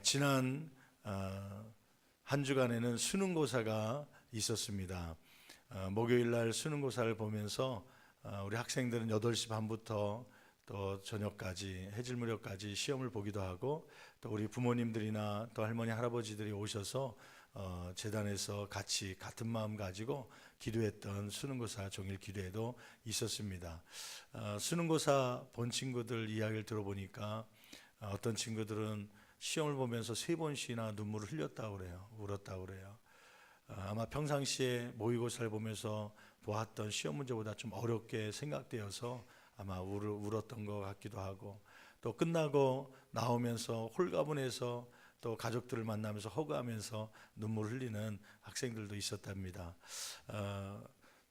지난 한 주간에는 수능고사가 있었습니다. 목요일 날 수능고사를 보면서 우리 학생들은 8시 반부터 또 저녁까지 해질 무렵까지 시험을 보기도 하고, 또 우리 부모님들이나 또 할머니 할아버지들이 오셔서 재단에서 같이 같은 마음 가지고 기도했던 수능고사 종일 기도회도 있었습니다. 수능고사 본 친구들 이야기를 들어보니까 어떤 친구들은 시험을 보면서 3번씩이나 눈물을 흘렸다고 그래요. 울었다고 그래요. 아마 평상시에 모의고사를 보면서 보았던 시험 문제보다 좀 어렵게 생각되어서 아마 울었던 것 같기도 하고, 또 끝나고 나오면서 홀가분해서 또 가족들을 만나면서 허구하면서 눈물 흘리는 학생들도 있었답니다.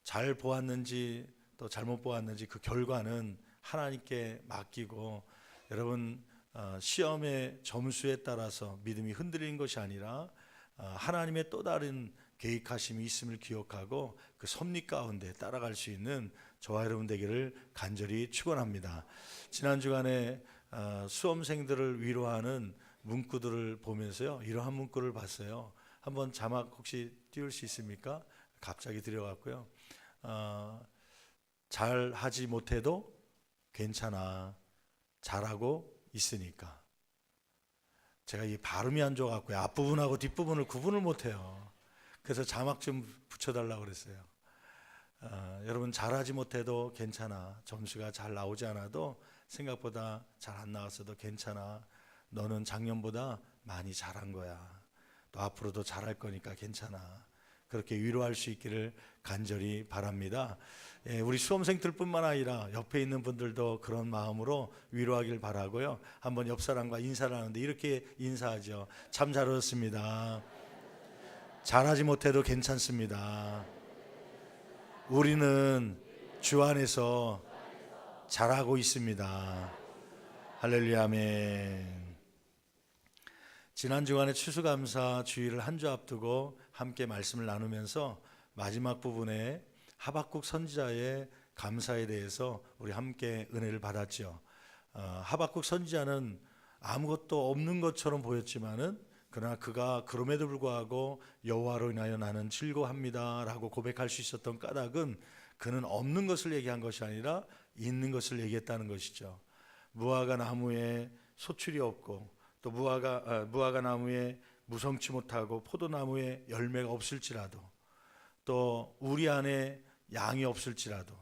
잘 보았는지 또 잘못 보았는지 그 결과는 하나님께 맡기고, 여러분 시험의 점수에 따라서 믿음이 흔들리는 것이 아니라 하나님의 또 다른 계획하심이 있음을 기억하고 그 섭리 가운데 따라갈 수 있는 저와 여러분 되기를 간절히 축원합니다. 지난 주간에 수험생들을 위로하는 문구들을 보면서요, 이러한 문구를 봤어요. 한번 자막 혹시 띄울 수 있습니까? 갑자기 들여갔고요. 잘하지 못해도 괜찮아, 잘하고 있으니까. 제가 이 발음이 안 좋아갖고요, 앞부분하고 뒷부분을 구분을 못해요. 그래서 자막 좀 붙여달라고 그랬어요. 여러분 잘하지 못해도 괜찮아, 점수가 잘 나오지 않아도 생각보다 잘 안 나왔어도 괜찮아, 너는 작년보다 많이 잘한 거야, 또 앞으로도 잘할 거니까 괜찮아, 그렇게 위로할 수 있기를 간절히 바랍니다. 우리 수험생들뿐만 아니라 옆에 있는 분들도 그런 마음으로 위로하길 바라고요. 한번 옆 사람과 인사를 하는데 이렇게 인사하죠. 참 잘하셨습니다. 잘하지 못해도 괜찮습니다. 우리는 주 안에서 잘하고 있습니다. 할렐루야, 아멘. 지난 주간에 추수감사 주일을 한 주 앞두고 함께 말씀을 나누면서 마지막 부분에 하박국 선지자의 감사에 대해서 우리 함께 은혜를 받았죠. 하박국 선지자는 아무것도 없는 것처럼 보였지만은, 그러나 그가 그럼에도 불구하고 여호와로 인하여 나는 즐거워합니다 라고 고백할 수 있었던 까닭은, 그는 없는 것을 얘기한 것이 아니라 있는 것을 얘기했다는 것이죠. 무화과 나무에 소출이 없고, 또 무화과 나무에 무성치 못하고 포도나무에 열매가 없을지라도, 또 우리 안에 양이 없을지라도,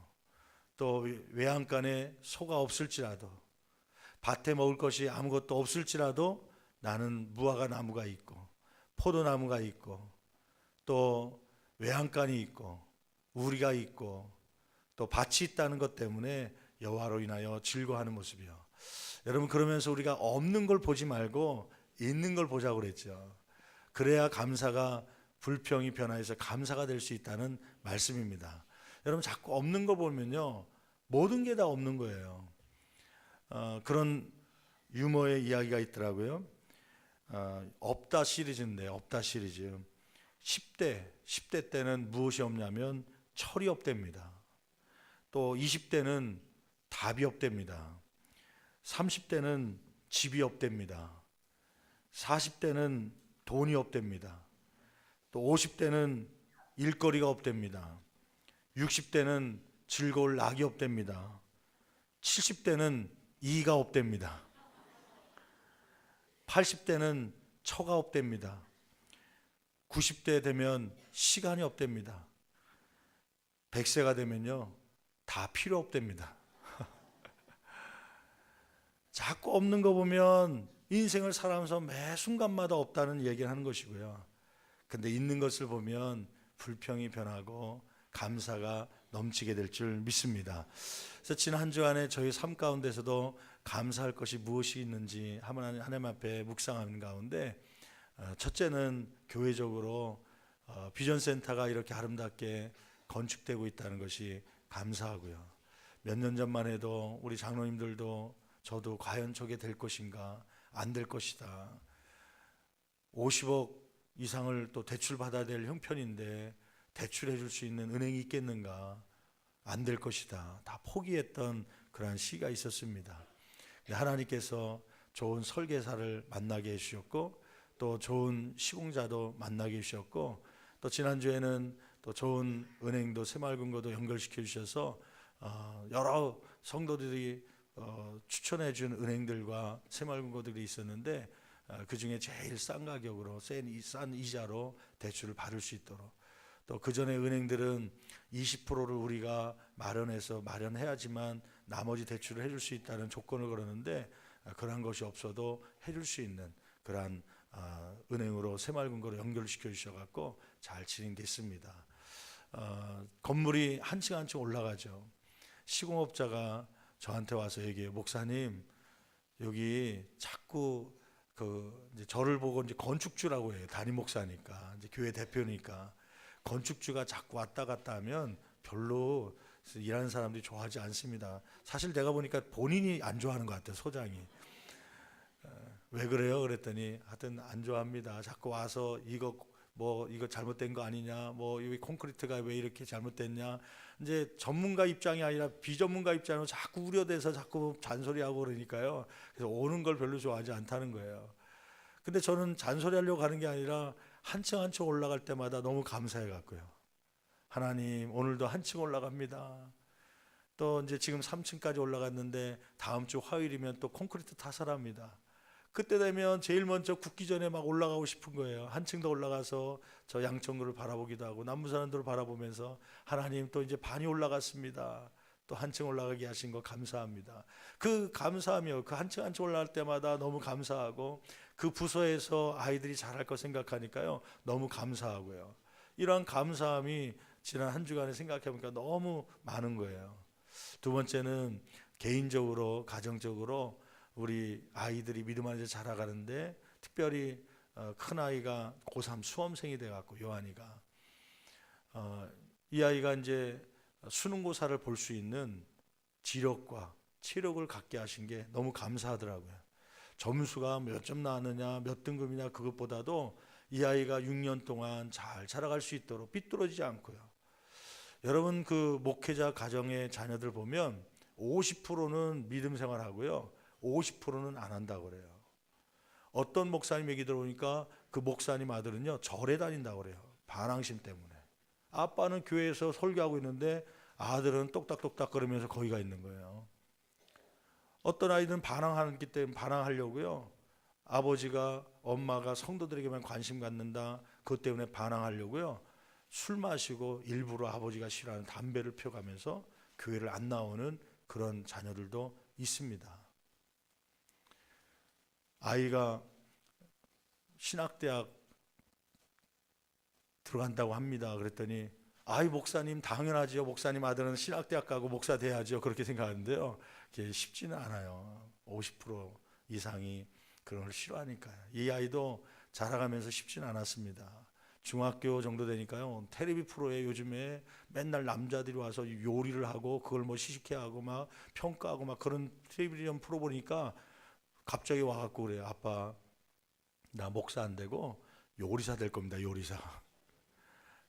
또 외양간에 소가 없을지라도, 밭에 먹을 것이 아무것도 없을지라도 나는 무화과 나무가 있고 포도나무가 있고 또 외양간이 있고 우리가 있고 또 밭이 있다는 것 때문에 여호와로 인하여 즐거워하는 모습이요. 여러분, 그러면서 우리가 없는 걸 보지 말고 있는 걸 보자고 그랬죠. 그래야 감사가 불평이 변화해서 감사가 될 수 있다는 말씀입니다. 여러분, 자꾸 없는 거 보면요, 모든 게 다 없는 거예요. 그런 유머의 이야기가 있더라고요. 없다 시리즈인데, 없다 시리즈 10대 때는 무엇이 없냐면 철이 없답니다. 또 20대는 답이 없답니다. 30대는 집이 없답니다. 40대는 돈이 없답니다. 또 50대는 일거리가 없답니다. 60대는 즐거울 낙이 없답니다. 70대는 이가 없답니다. 80대는 처가 없답니다. 90대 되면 시간이 없답니다. 100세가 되면요, 다 필요 없답니다. 자꾸 없는 거 보면 인생을 살아가면서 매 순간마다 없다는 얘기를 하는 것이고요. 근데 있는 것을 보면 불평이 변하고 감사가 넘치게 될 줄 믿습니다. 그래서 지난 한 주간에 저희 삶 가운데서도 감사할 것이 무엇이 있는지 하나님 앞에 묵상하는 가운데, 첫째는 교회적으로 비전센터가 이렇게 아름답게 건축되고 있다는 것이 감사하고요. 몇 년 전만 해도 우리 장로님들도 저도 과연 저게 될 것인가, 안 될 것이다, 50억 이상을 또 대출받아야 될 형편인데 대출해 줄 수 있는 은행이 있겠는가, 안 될 것이다, 다 포기했던 그러한 시기가 있었습니다. 하나님께서 좋은 설계사를 만나게 해주셨고 또 좋은 시공자도 만나게 해주셨고 또 지난주에는 또 좋은 은행도 새마을금고도 연결시켜 주셔서 여러 성도들이 추천해 준 은행들과 새마을금고들이 있었는데 그 중에 제일 싼 가격으로 싼 이자로 대출을 받을 수 있도록 또 그 전에 은행들은 20%를 우리가 마련해야지만 나머지 대출을 해줄 수 있다는 조건을 걸었는데 그러한 것이 없어도 해줄 수 있는 그러한 은행으로 새마을금고로 연결시켜 주셔갖고 잘 진행됐습니다. 건물이 한 층 한 층 올라가죠. 시공업자가 저한테 와서 얘기해요. 목사님, 여기 자꾸 이제 저를 보고 이제 건축주라고 해요. 담임 목사니까 이제 교회 대표니까 건축주가 자꾸 왔다 갔다 하면 별로 일하는 사람들이 좋아하지 않습니다. 사실 내가 보니까 본인이 안 좋아하는 것 같아요. 소장이. 왜 그래요? 그랬더니 하여튼 안 좋아합니다. 자꾸 와서 이거 잘못된 거 아니냐, 이 콘크리트가 왜 이렇게 잘못됐냐. 이제 전문가 입장이 아니라 비전문가 입장으로 자꾸 우려돼서 자꾸 잔소리하고 그러니까요. 그래서 오는 걸 별로 좋아하지 않다는 거예요. 근데 저는 잔소리하려고 가는 게 아니라 한 층 한 층 올라갈 때마다 너무 감사해 갖고요. 하나님, 오늘도 한 층 올라갑니다. 또 이제 지금 3층까지 올라갔는데 다음 주 화요일이면 또 콘크리트 타설합니다. 그때 되면 제일 먼저 굳기 전에 막 올라가고 싶은 거예요. 한층 더 올라가서 저 양천구를 바라보기도 하고 남부산도를 바라보면서 하나님 또 이제 반이 올라갔습니다. 또 한층 올라가게 하신 거 감사합니다. 그 감사하며 그 한층 한층 올라갈 때마다 너무 감사하고 그 부서에서 아이들이 잘할 거 생각하니까요. 너무 감사하고요. 이러한 감사함이 지난 한 주간에 생각해보니까 너무 많은 거예요. 두 번째는 개인적으로 가정적으로 우리 아이들이 믿음 안에서 자라가는데 특별히 큰 아이가 고3 수험생이 돼갖고 요한이가 이 아이가 이제 수능고사를 볼 수 있는 지력과 체력을 갖게 하신 게 너무 감사하더라고요. 점수가 몇 점 나왔느냐 몇 등급이냐 그것보다도 이 아이가 6년 동안 잘 자라갈 수 있도록 삐뚤어지지 않고요. 여러분 그 목회자 가정의 자녀들 보면 50%는 믿음 생활하고요. 50%는 안 한다고 그래요. 어떤 목사님 얘기 들어보니까 그 목사님 아들은요 절에 다닌다고 그래요. 반항심 때문에. 아빠는 교회에서 설교하고 있는데 아들은 똑딱똑딱 거리면서 거기 가 있는 거예요. 어떤 아이들은 반항하기 때문에 반항하려고요. 아버지가 엄마가 성도들에게만 관심 갖는다. 그것 때문에 반항하려고요. 술 마시고 일부러 아버지가 싫어하는 담배를 펴가면서 교회를 안 나오는 그런 자녀들도 있습니다. 아이가 신학대학 들어간다고 합니다. 그랬더니 아이 목사님 당연하지요. 목사님 아들은 신학대학 가고 목사 돼야죠. 그렇게 생각하는데요. 그게 쉽지는 않아요. 50% 이상이 그런 걸 싫어하니까요. 이 아이도 자라가면서 쉽지는 않았습니다. 중학교 정도 되니까요. 텔레비 프로에 요즘에 맨날 남자들이 와서 요리를 하고 그걸 시식회 하고 막 평가하고 막 그런 텔레비전 프로 보니까 갑자기 와갖고 그래요. 아빠 나 목사 안 되고 요리사 될 겁니다. 요리사.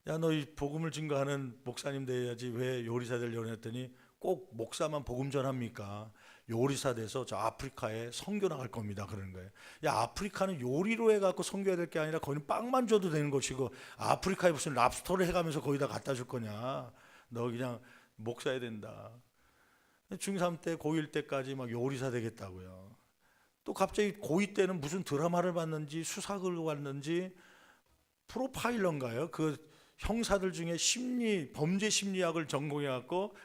야, 너 이 복음을 증거하는 목사님 돼야지 왜 요리사 되려고 했더니 꼭 목사만 복음 전합니까? 요리사 돼서 저 아프리카에 선교 나갈 겁니다. 그러는 거예요. 야, 아프리카는 요리로 해갖고 선교해야 될 게 아니라 거기는 빵만 줘도 되는 것이고 아프리카에 무슨 랍스터를 해가면서 거기다 갖다 줄 거냐? 너 그냥 목사해야 된다. 중3 때 고1 때까지 막 요리사 되겠다고요. 또 갑자기 고2 때는 무슨 드라마를 봤는지 수사를 봤는지 프로파일러인가요? 그 형사들 중에 범죄 심리학을 전공해갖고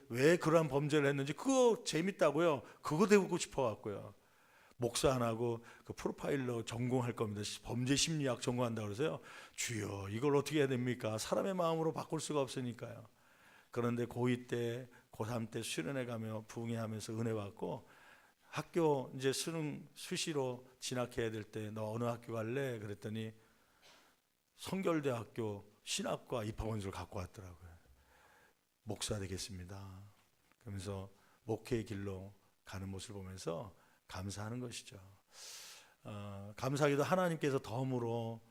왜 그러한 범죄를 했는지 그거 재밌다고요. 그거 배우고 싶어갖고요. 목사 안 하고 그 프로파일러 전공할 겁니다. 범죄 심리학 전공한다고 그러세요. 주여 이걸 어떻게 해야 됩니까? 사람의 마음으로 바꿀 수가 없으니까요. 그런데 고2 때 고3 때 수련회 가며 부흥회하면서 은혜 받고 학교 이제 수시로 진학해야 될 때 너 어느 학교 갈래? 그랬더니 성결대학교 신학과 입학원서를 갖고 왔더라고요. 목사 되겠습니다. 그러면서 목회의 길로 가는 모습을 보면서 감사하는 것이죠. 감사하게도 하나님께서 덤으로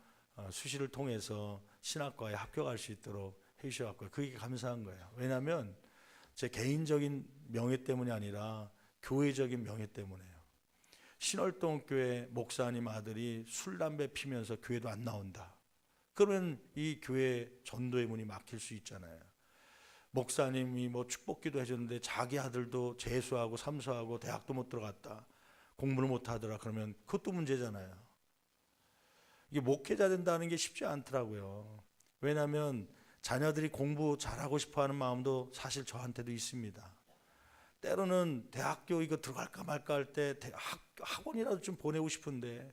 수시를 통해서 신학과에 합격할 수 있도록 해주셔서 그게 감사한 거예요. 왜냐하면 제 개인적인 명예 때문이 아니라 교회적인 명예 때문에요. 신월동교회 목사님 아들이 술 담배 피면서 교회도 안 나온다. 그러면 이 교회 전도의 문이 막힐 수 있잖아요. 목사님이 뭐 축복기도 해줬는데 자기 아들도 재수하고 삼수하고 대학도 못 들어갔다, 공부를 못 하더라. 그러면 그것도 문제잖아요. 이게 목회자 된다는 게 쉽지 않더라고요. 왜냐하면 자녀들이 공부 잘하고 싶어하는 마음도 사실 저한테도 있습니다. 때로는 대학교 이거 들어갈까 말까 할 때 학원이라도 좀 보내고 싶은데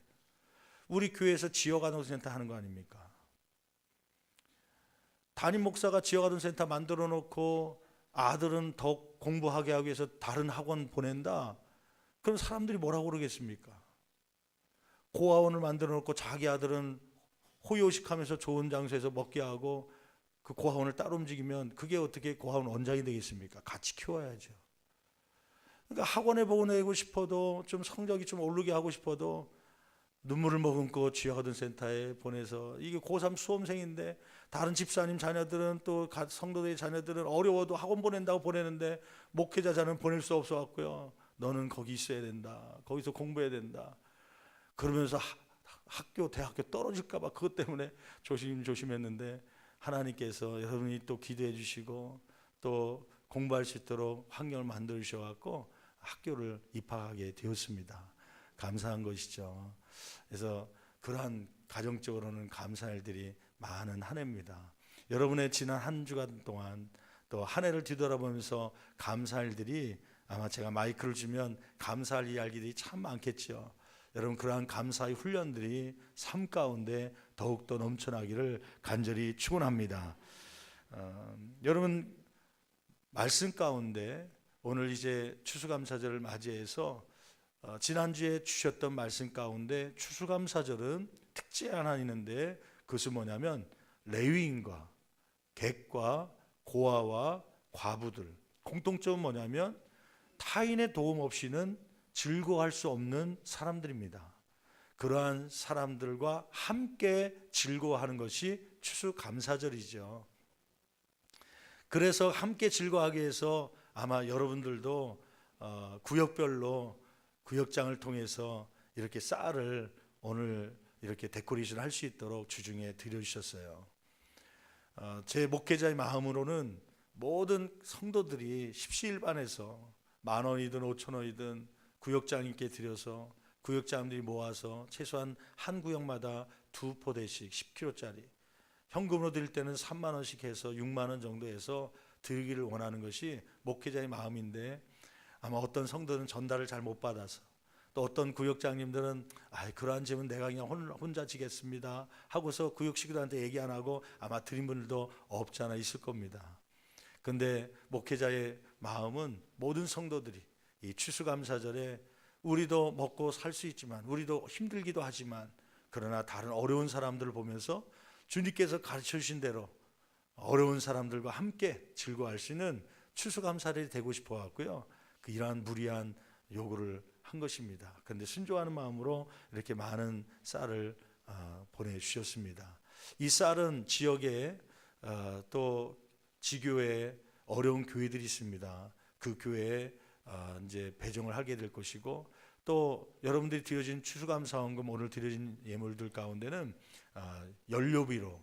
우리 교회에서 지역아동센터 하는 거 아닙니까? 담임 목사가 지역아동센터 만들어 놓고 아들은 더 공부하게 하기 위해서 다른 학원 보낸다? 그럼 사람들이 뭐라고 그러겠습니까? 고아원을 만들어 놓고 자기 아들은 호요식하면서 좋은 장소에서 먹게 하고 그 고아원을 따로 움직이면 그게 어떻게 고아원 원장이 되겠습니까? 같이 키워야죠. 그러니까 학원에 보내고 싶어도, 좀 성적이 좀 오르게 하고 싶어도 눈물을 머금고 지역아동센터에 보내서, 이게 고3 수험생인데 다른 집사님 자녀들은, 또 성도들의 자녀들은 어려워도 학원 보낸다고 보내는데 목회자자는 보낼 수 없어 갖고요, 너는 거기 있어야 된다, 거기서 공부해야 된다 그러면서 학교 대학교 떨어질까 봐 그것 때문에 조심했는데, 하나님께서 여러분이 또 기도해 주시고 또 공부할 수 있도록 환경을 만들어 주셔 갖고 학교를 입학하게 되었습니다. 감사한 것이죠. 그래서 그러한 가정적으로는 감사할 일들이 많은 한 해입니다. 여러분의 지난 한 주간 동안 또 한 해를 뒤돌아보면서 감사할 일들이, 아마 제가 마이크를 주면 감사할 이야기들이 참 많겠죠. 여러분, 그러한 감사의 훈련들이 삶 가운데 더욱더 넘쳐나기를 간절히 축원합니다. 여러분, 말씀 가운데 오늘 이제 추수감사절을 맞이해서 지난주에 주셨던 말씀 가운데 추수감사절은 특징이 하나 있는데, 그것은 뭐냐면 레위인과 객과 고아와 과부들, 공통점은 뭐냐면 타인의 도움 없이는 즐거워할 수 없는 사람들입니다. 그러한 사람들과 함께 즐거워하는 것이 추수감사절이죠. 그래서 함께 즐거워하기 위해서 아마 여러분들도 구역별로 구역장을 통해서 이렇게 쌀을 오늘 이렇게 데코레이션 할 수 있도록 주중에 드려주셨어요. 제 목회자의 마음으로는 모든 성도들이 십시일반에서 10,000원이든 5,000원이든 구역장님께 드려서 구역장님들이 모아서 최소한 한 구역마다 2포대씩 10kg짜리, 현금으로 드릴 때는 3만 원씩 해서 6만 원 정도 해서 드리기를 원하는 것이 목회자의 마음인데, 아마 어떤 성도는 전달을 잘 못 받아서, 또 어떤 구역장님들은 그러한 짐은 내가 그냥 혼자 지겠습니다 하고서 구역 식구들한테 얘기 안 하고 아마 드린 분들도 없지 않아 있을 겁니다. 그런데 목회자의 마음은 모든 성도들이 이 추수감사절에 우리도 먹고 살 수 있지만, 우리도 힘들기도 하지만, 그러나 다른 어려운 사람들을 보면서 주님께서 가르쳐 주신 대로 어려운 사람들과 함께 즐거워할 수 있는 추수감사절이 되고 싶어 갖고요, 이러한 무리한 요구를 한 것입니다. 그런데 순종하는 마음으로 이렇게 많은 쌀을 보내주셨습니다. 이 쌀은 지역에 또 지교에 어려운 교회들이 있습니다. 그 교회에 이제 배정을 하게 될 것이고, 또 여러분들이 드려진 추수감사원금, 오늘 드려진 예물들 가운데는 연료비로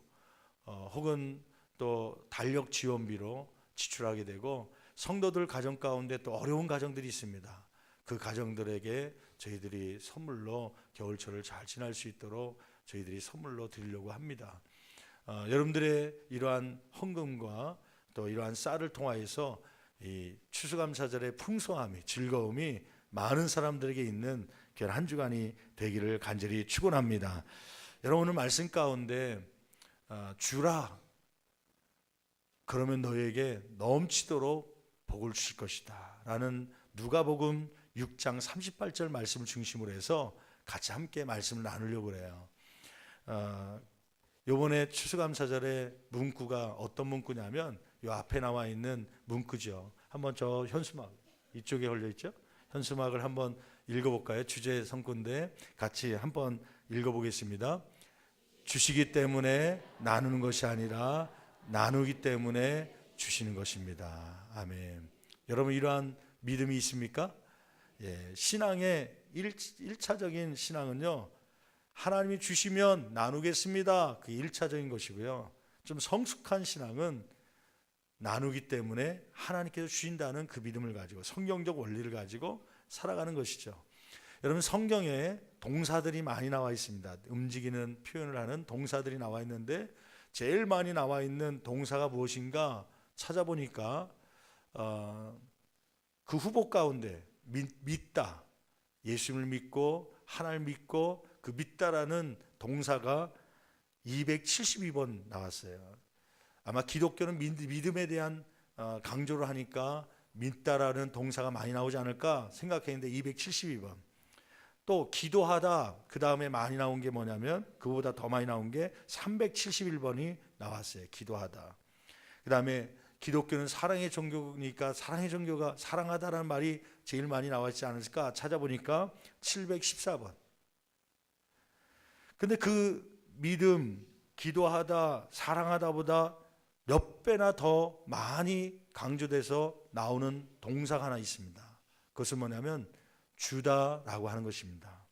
혹은 또 달력 지원비로 지출하게 되고, 성도들 가정 가운데 또 어려운 가정들이 있습니다. 그 가정들에게 저희들이 선물로 겨울철을 잘 지날 수 있도록 저희들이 선물로 드리려고 합니다. 여러분들의 이러한 헌금과 또 이러한 쌀을 통하여서 이 추수감사절의 풍성함이, 즐거움이 많은 사람들에게 있는 귀한 한 주간이 되기를 간절히 축원합니다. 여러분, 오늘 말씀 가운데 주라, 그러면 너에게 넘치도록 복을 주실 것이다 라는 누가복음 6장 38절 말씀을 중심으로 해서 같이 함께 말씀을 나누려고 해요. 이번에 추수감사절의 문구가 어떤 문구냐면 이 앞에 나와 있는 문구죠. 한번 저 현수막 이쪽에 걸려 있죠? 현수막을 한번 읽어볼까요? 주제 성구인데 같이 한번 읽어보겠습니다. 주시기 때문에 나누는 것이 아니라 나누기 때문에 주시는 것입니다. 아멘. 여러분, 이러한 믿음이 있습니까? 예, 신앙의 일차적인 신앙은요, 하나님이 주시면 나누겠습니다. 그게 1차적인 것이고요. 좀 성숙한 신앙은 나누기 때문에 하나님께서 주신다는 그 믿음을 가지고 성경적 원리를 가지고 살아가는 것이죠. 여러분, 성경에 동사들이 많이 나와 있습니다. 움직이는 표현을 하는 동사들이 나와 있는데 제일 많이 나와 있는 동사가 무엇인가 찾아보니까 그 후보 가운데 믿다, 예수님을 믿고 하나님을 믿고 그 믿다라는 동사가 272번 나왔어요. 아마 기독교는 믿음에 대한 강조를 하니까 믿다라는 동사가 많이 나오지 않을까 생각했는데 272번. 또 기도하다 그 다음에 많이 나온 게 뭐냐면 그보다 더 많이 나온 게 371번이 나왔어요. 기도하다. 그 다음에 기독교는 사랑의 종교니까 사랑의 종교가 사랑하다라는 말이 제일 많이 나왔지 않을까 찾아보니까 714번. 근데 그 믿음, 기도하다, 사랑하다보다 몇 배나 더 많이 강조돼서 나오는 동사가 하나 있습니다. 그것은 뭐냐면 주다라고 하는 것입니다.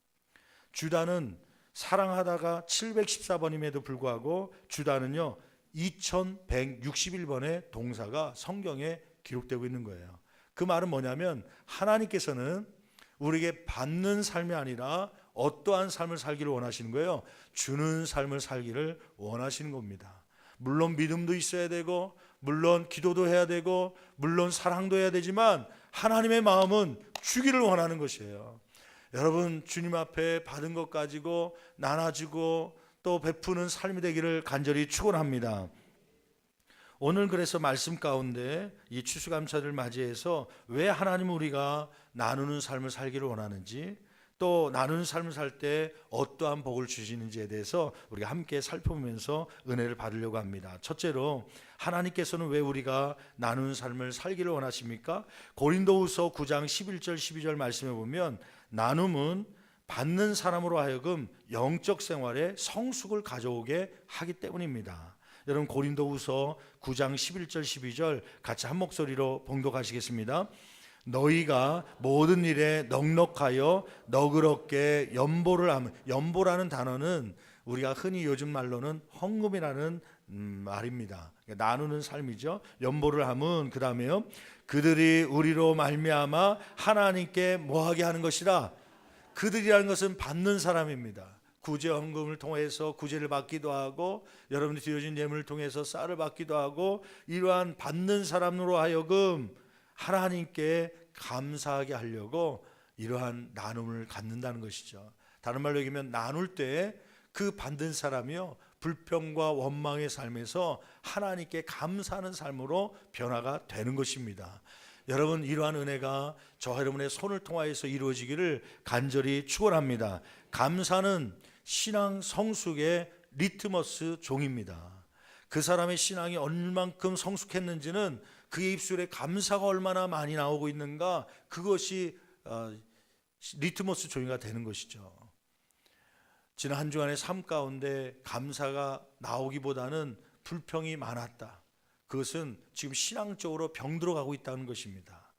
주다는 사랑하다가 714번임에도 불구하고 주다는요 2161번의 동사가 성경에 기록되고 있는 거예요. 그 말은 뭐냐면 하나님께서는 우리에게 받는 삶이 아니라 어떠한 삶을 살기를 원하시는 거예요? 주는 삶을 살기를 원하시는 겁니다. 물론 믿음도 있어야 되고 물론 기도도 해야 되고 물론 사랑도 해야 되지만 하나님의 마음은 주기를 원하는 것이에요. 여러분, 주님 앞에 받은 것 가지고 나눠주고 또 베푸는 삶이 되기를 간절히 축원합니다. 오늘 그래서 말씀 가운데 이 추수감사를 맞이해서 왜 하나님은 우리가 나누는 삶을 살기를 원하는지, 또 나누는 삶을 살 때 어떠한 복을 주시는지에 대해서 우리가 함께 살펴보면서 은혜를 받으려고 합니다. 첫째로, 하나님께서는 왜 우리가 나누는 삶을 살기를 원하십니까? 고린도후서 9장 11절 12절 말씀에 보면 나눔은 받는 사람으로 하여금 영적 생활에 성숙을 가져오게 하기 때문입니다. 여러분, 고린도후서 9장 11절 12절 같이 한 목소리로 봉독하시겠습니다. 너희가 모든 일에 넉넉하여 너그럽게 연보를 하면, 연보라는 단어는 우리가 흔히 요즘 말로는 헌금이라는 말입니다. 나누는 삶이죠. 연보를 하면 그 다음에요, 그들이 우리로 말미암아 하나님께 뭐하게 하는 것이라. 그들이라는 것은 받는 사람입니다. 구제 헌금을 통해서 구제를 받기도 하고 여러분이 드려진 예물을 통해서 쌀을 받기도 하고 이러한 받는 사람으로 하여금 하나님께 감사하게 하려고 이러한 나눔을 갖는다는 것이죠. 다른 말로 얘기하면 나눌 때 그 받는 사람이요 불평과 원망의 삶에서 하나님께 감사하는 삶으로 변화가 되는 것입니다. 여러분, 이러한 은혜가 저와 여러분의 손을 통하여서 이루어지기를 간절히 축원합니다. 감사는 신앙 성숙의 리트머스 종입니다. 그 사람의 신앙이 얼만큼 성숙했는지는 그의 입술에 감사가 얼마나 많이 나오고 있는가, 그것이 리트머스 종이가 되는 것이죠. 지난 한 주간의 삶 가운데 감사가 나오기보다는 불평이 많았다. 그것은 지금 신앙적으로 병들어가고 있다는 것입니다.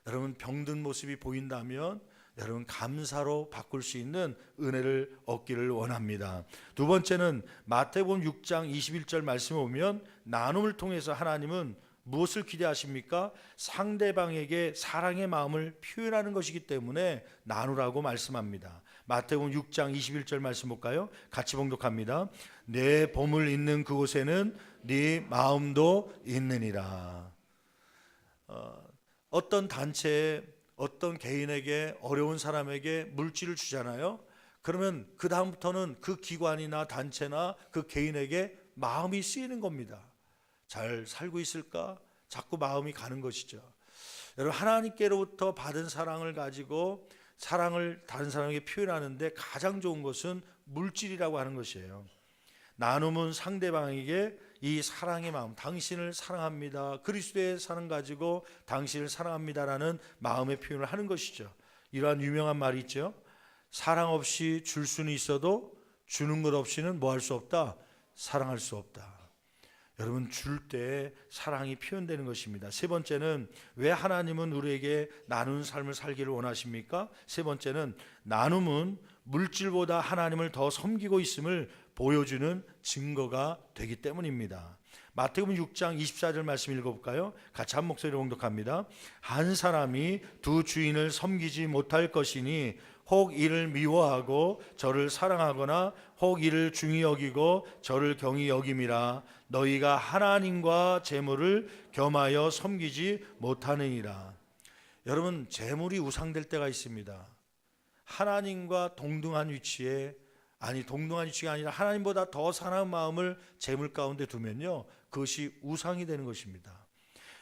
여러분, 병든 모습이 보인다면 여러분 감사로 바꿀 수 있는 은혜를 얻기를 원합니다. 두 번째는 마태복음 6장 21절 말씀에 보면 나눔을 통해서 하나님은 무엇을 기대하십니까? 상대방에게 사랑의 마음을 표현하는 것이기 때문에 나누라고 말씀합니다. 마태복음 6장 21절 말씀 볼까요? 같이 봉독합니다. 내 보물 있는 그곳에는 네 마음도 있느니라. 어떤 단체에 어떤 개인에게 어려운 사람에게 물질을 주잖아요. 그러면 그 다음부터는 그 기관이나 단체나 그 개인에게 마음이 쓰이는 겁니다. 잘 살고 있을까? 자꾸 마음이 가는 것이죠. 여러분, 하나님께로부터 받은 사랑을 가지고 사랑을 다른 사람에게 표현하는데 가장 좋은 것은 물질이라고 하는 것이에요. 나눔은 상대방에게 이 사랑의 마음, 당신을 사랑합니다, 그리스도의 사랑 가지고 당신을 사랑합니다라는 마음의 표현을 하는 것이죠. 이러한 유명한 말이 있죠. 사랑 없이 줄 수는 있어도 주는 것 없이는 뭐 할 수 없다? 사랑할 수 없다. 여러분, 줄 때 사랑이 표현되는 것입니다. 세 번째는 왜 하나님은 우리에게 나누는 삶을 살기를 원하십니까? 세 번째는 나눔은 물질보다 하나님을 더 섬기고 있음을 보여주는 증거가 되기 때문입니다. 마태복음 6장 24절 말씀 읽어볼까요? 같이 한 목소리로 봉독합니다. 한 사람이 두 주인을 섬기지 못할 것이니 혹 이를 미워하고 저를 사랑하거나 혹 이를 중히 여기고 저를 경히 여김이라. 너희가 하나님과 재물을 겸하여 섬기지 못하느니라. 여러분, 재물이 우상될 때가 있습니다. 하나님과 동등한 위치에, 동등한 위치가 아니라 하나님보다 더 사랑하는 마음을 재물 가운데 두면요, 그것이 우상이 되는 것입니다.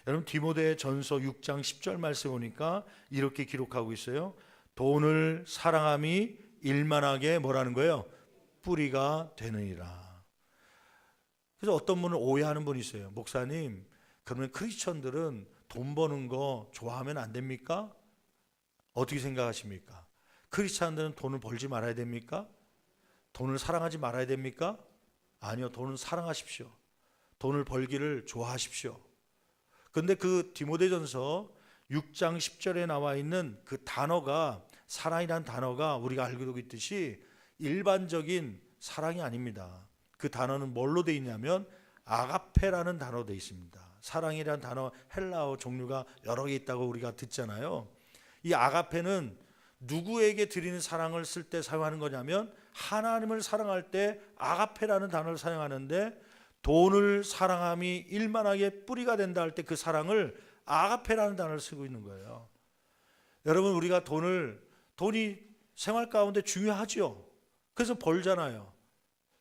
여러분, 디모데 전서 6장 10절 말씀 보니까 이렇게 기록하고 있어요. 돈을 사랑함이 일만하게 뭐라는 거예요? 뿌리가 되느니라. 그래서 어떤 분은 오해하는 분이 있어요. 목사님, 그러면 크리스천들은 돈 버는 거 좋아하면 안 됩니까? 어떻게 생각하십니까? 크리스천들은 돈을 벌지 말아야 됩니까? 돈을 사랑하지 말아야 됩니까? 아니요, 돈을 사랑하십시오. 돈을 벌기를 좋아하십시오. 그런데 그 디모데전서 6장 10절에 나와 있는 그 단어가, 사랑이란 단어가 우리가 알고 있듯이 일반적인 사랑이 아닙니다. 그 단어는 뭘로 되어 있냐면 아가페라는 단어로 되어 있습니다. 사랑이란 단어 헬라어 종류가 여러 개 있다고 우리가 듣잖아요. 이 아가페는 누구에게 드리는 사랑을 쓸 때 사용하는 거냐면 하나님을 사랑할 때 아가페라는 단어를 사용하는데, 돈을 사랑함이 일만하게 뿌리가 된다 할 때 그 사랑을 아가페라는 단어를 쓰고 있는 거예요. 여러분, 우리가 돈이 생활 가운데 중요하죠. 그래서 벌잖아요.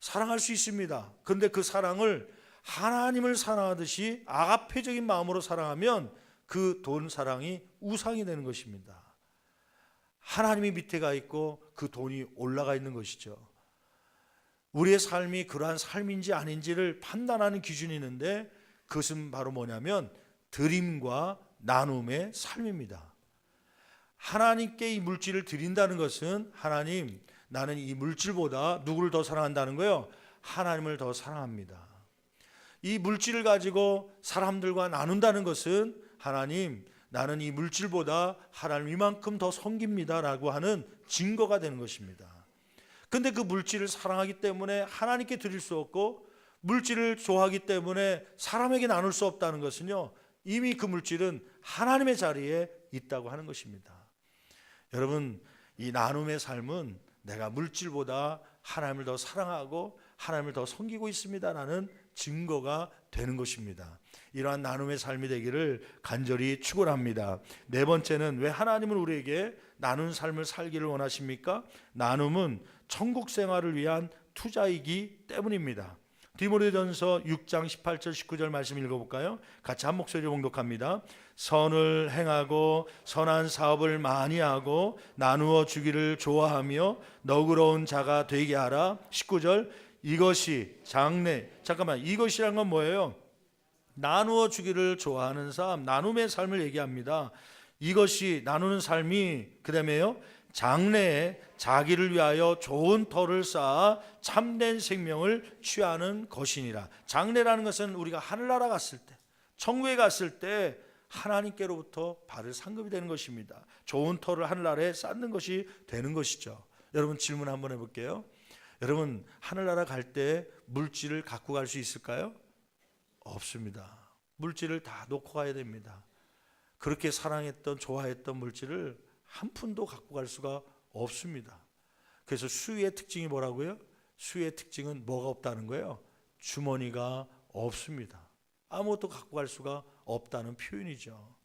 사랑할 수 있습니다. 그런데 그 사랑을 하나님을 사랑하듯이 아가페적인 마음으로 사랑하면 그 돈 사랑이 우상이 되는 것입니다. 하나님이 밑에가 있고 그 돈이 올라가 있는 것이죠. 우리의 삶이 그러한 삶인지 아닌지를 판단하는 기준이 있는데, 그것은 바로 뭐냐면 드림과 나눔의 삶입니다. 하나님께 이 물질을 드린다는 것은, 하나님, 나는 이 물질보다 누구를 더 사랑한다는 거예요? 하나님을 더 사랑합니다. 이 물질을 가지고 사람들과 나눈다는 것은, 하나님, 나는 이 물질보다 하나님 이만큼 더 섬깁니다 라고 하는 증거가 되는 것입니다. 근데 그 물질을 사랑하기 때문에 하나님께 드릴 수 없고, 물질을 좋아하기 때문에 사람에게 나눌 수 없다는 것은요, 이미 그 물질은 하나님의 자리에 있다고 하는 것입니다. 여러분, 이 나눔의 삶은 내가 물질보다 하나님을 더 사랑하고 하나님을 더 섬기고 있습니다라는 증거가 되는 것입니다. 이러한 나눔의 삶이 되기를 간절히 축원합니다. 네 번째는 왜 하나님은 우리에게 나눈 삶을 살기를 원하십니까? 나눔은 천국 생활을 위한 투자이기 때문입니다. 디모데전서 6장 18절 19절 말씀 읽어볼까요? 같이 한 목소리로 봉독합니다. 선을 행하고 선한 사업을 많이 하고 나누어 주기를 좋아하며 너그러운 자가 되게 하라. 19절, 이것이 장래. 잠깐만, 이것이란 건 뭐예요? 나누어 주기를 좋아하는 삶, 나눔의 삶을 얘기합니다. 이것이, 나누는 삶이 그 다음에요, 장래에 자기를 위하여 좋은 터를 쌓아 참된 생명을 취하는 것이니라. 장래라는 것은 우리가 하늘나라 갔을 때, 천국에 갔을 때 하나님께로부터 받을 상급이 되는 것입니다. 좋은 터를 하늘나라에 쌓는 것이 되는 것이죠. 여러분, 질문 한번 해볼게요. 여러분, 하늘나라 갈 때 물질을 갖고 갈 수 있을까요? 없습니다. 물질을 다 놓고 가야 됩니다. 그렇게 사랑했던, 좋아했던 물질을 한 푼도 갖고 갈 수가 없습니다. 그래서 수유의 특징이 뭐라고요? 수유의 특징은 뭐가 없다는 거예요? 주머니가 없습니다. 아무것도 갖고 갈 수가 없다는 표현이죠.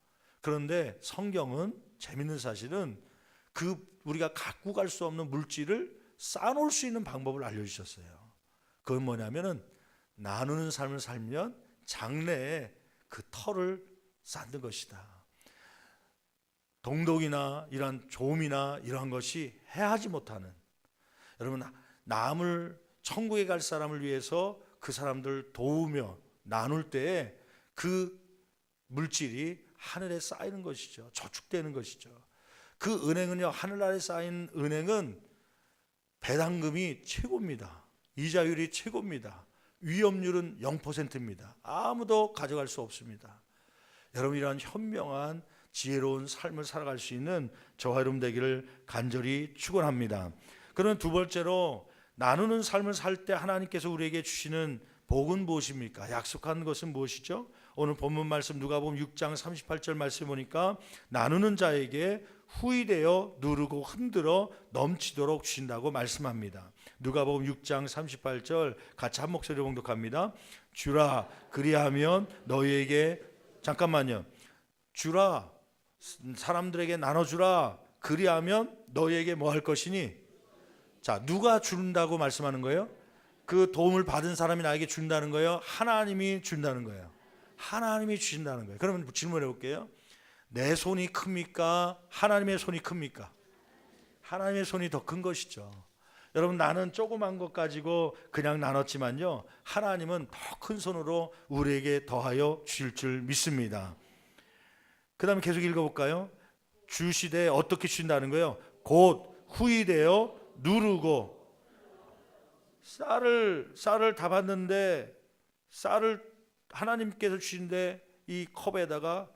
그런데 성경은, 재밌는 사실은 그 우리가 갖고 갈 수 없는 물질을 쌓아놓을 수 있는 방법을 알려주셨어요. 그건 뭐냐면은, 나누는 삶을 살면 장래에 그 터를 쌓는 것이다. 동독이나 이런 조음이나 이러한 것이 해하지 못하는, 여러분, 남을, 천국에 갈 사람을 위해서 그 사람들 도우며 나눌 때에 그 물질이 하늘에 쌓이는 것이죠. 저축되는 것이죠. 그 은행은요, 하늘나라에 쌓인 은행은 배당금이 최고입니다. 이자율이 최고입니다. 위험률은 0%입니다. 아무도 가져갈 수 없습니다. 여러분, 이러한 현명한 지혜로운 삶을 살아갈 수 있는 저와 여러분 되기를 간절히 축원합니다. 그럼 두 번째로, 나누는 삶을 살 때 하나님께서 우리에게 주시는 복은 무엇입니까? 약속한 것은 무엇이죠? 오늘 본문 말씀 누가복음 6장 38절 말씀 보니까 나누는 자에게 후히되어 누르고 흔들어 넘치도록 주신다고 말씀합니다. 누가복음 6장 38절 같이 한 목소리로 봉독합니다. 주라, 그리하면 너희에게, 잠깐만요, 주라, 사람들에게 나눠주라, 그리하면 너희에게 뭐 할 것이니? 자, 누가 준다고 말씀하는 거예요? 그 도움을 받은 사람이 나에게 준다는 거예요? 하나님이 준다는 거예요? 하나님이 주신다는 거예요. 그러면 질문해 볼게요. 내 손이 큽니까? 하나님의 손이 큽니까? 하나님의 손이 더 큰 것이죠. 여러분, 나는 조그만 것 가지고 그냥 나눴지만요, 하나님은 더 큰 손으로 우리에게 더하여 주실 줄 믿습니다. 그 다음에 계속 읽어볼까요? 주시되 어떻게 주신다는 거예요? 곧 후히되어 누르고. 쌀을 다 받는데, 쌀을 하나님께서 주신데 이 컵에다가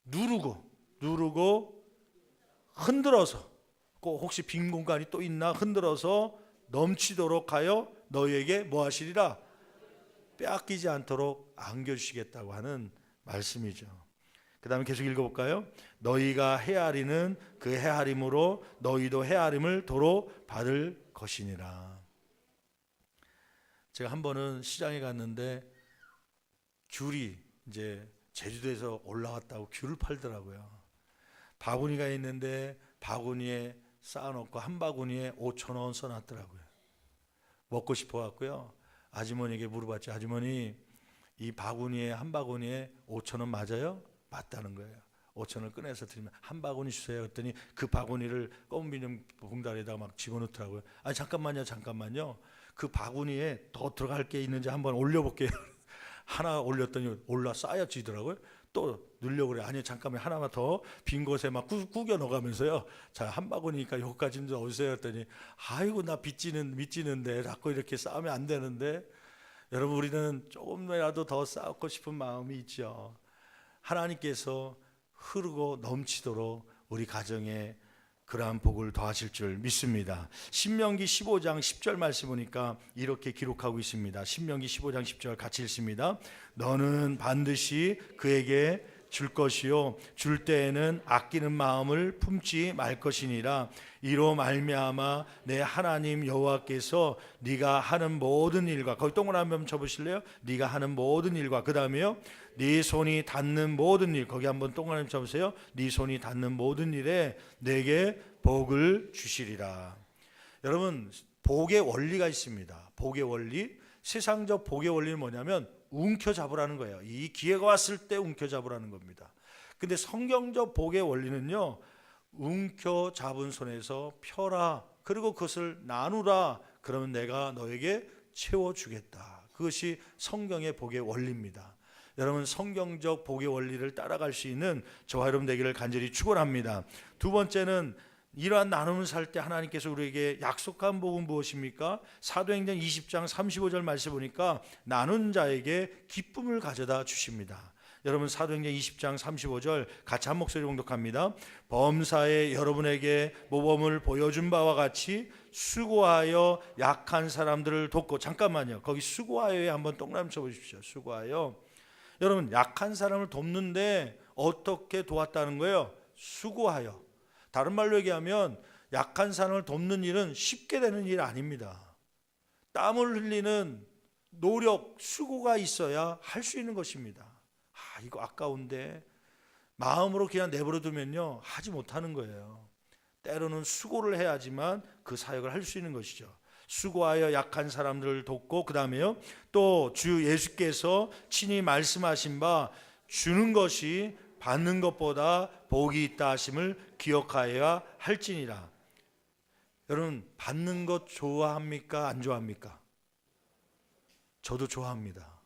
누르고 흔들어서, 꼭 혹시 빈 공간이 또 있나 흔들어서 넘치도록 하여 너희에게 뭐 하시리라? 빼앗기지 않도록 안겨주시겠다고 하는 말씀이죠. 그 다음에 계속 읽어볼까요? 너희가 헤아리는 그 헤아림으로 너희도 헤아림을 도로 받을 것이니라. 제가 한 번은 시장에 갔는데 귤이 이제 제주도에서 올라왔다고 귤을 팔더라고요. 바구니가 있는데 바구니에 쌓아놓고 한 바구니에 5,000원 써놨더라고요. 먹고 싶어 갖고요, 아주머니에게 물어봤죠. 아주머니, 이 바구니에, 한 바구니에 5,000원 맞아요? 맞다는 거예요. 5,000원을 꺼내서 드리면 한 바구니 주세요. 그랬더니 그 바구니를 검은 비닐 봉다리에다가 막 집어넣더라고요. 아니, 잠깐만요. 그 바구니에 더 들어갈 게 있는지 한번 올려볼게요. 하나 올렸더니 올라 쌓여지더라고요. 또 넣으려고 그래. 아니, 잠깐만, 하나만 더 빈 곳에 막 구겨 넣어가면서요. 자, 한 바구니니까 여기까지 좀 어디세요? 했더니 아이고, 나 빚지는데 자꾸 이렇게 쌓으면 안 되는데. 여러분, 우리는 조금이라도 더 쌓고 싶은 마음이 있죠. 하나님께서 흐르고 넘치도록 우리 가정에 그러한 복을 더하실 줄 믿습니다. 신명기 15장 10절 말씀 보니까 이렇게 기록하고 있습니다. 신명기 15장 10절 같이 읽습니다. 너는 반드시 그에게 줄 것이요 줄 때에는 아끼는 마음을 품지 말 것이니라. 이로 말미암아 내 하나님 여호와께서 네가 하는 모든 일과, 거기 동그라미 한번 쳐보실래요? 네가 하는 모든 일과, 그 다음에요, 네 손이 닿는 모든 일, 거기 한번 동그라미 쳐보세요. 네 손이 닿는 모든 일에 내게 복을 주시리라. 여러분, 복의 원리가 있습니다. 복의 원리, 세상적 복의 원리는 뭐냐면 움켜잡으라는 거예요. 이 기회가 왔을 때 움켜잡으라는 겁니다. 근데 성경적 복의 원리는요, 움켜잡은 손에서 펴라, 그리고 그것을 나누라, 그러면 내가 너에게 채워주겠다. 그것이 성경의 복의 원리입니다. 여러분, 성경적 복의 원리를 따라갈 수 있는 저와 여러분 되기를 간절히 축원합니다. 두 번째는, 이러한 나눔을 살 때 하나님께서 우리에게 약속한 복은 무엇입니까? 사도행전 20장 35절 말씀 보니까 나눈 자에게 기쁨을 가져다 주십니다. 여러분, 사도행전 20장 35절 같이 한 목소리 봉독합니다. 범사에 여러분에게 모범을 보여준 바와 같이 수고하여 약한 사람들을 돕고. 잠깐만요, 거기 수고하여에 한번 동그라미 쳐보십시오. 수고하여. 여러분, 약한 사람을 돕는데 어떻게 도왔다는 거예요? 수고하여. 다른 말로 얘기하면 약한 사람을 돕는 일은 쉽게 되는 일 아닙니다. 땀을 흘리는 노력, 수고가 있어야 할 수 있는 것입니다. 이거 아까운데 마음으로 그냥 내버려 두면요, 하지 못하는 거예요. 때로는 수고를 해야지만 그 사역을 할 수 있는 것이죠. 수고하여 약한 사람들을 돕고, 그 다음에요, 또 주 예수께서 친히 말씀하신 바 주는 것이 받는 것보다 복이 있다 하심을 기억하여야 할지니라. 여러분, 받는 것 좋아합니까? 안 좋아합니까? 저도 좋아합니다.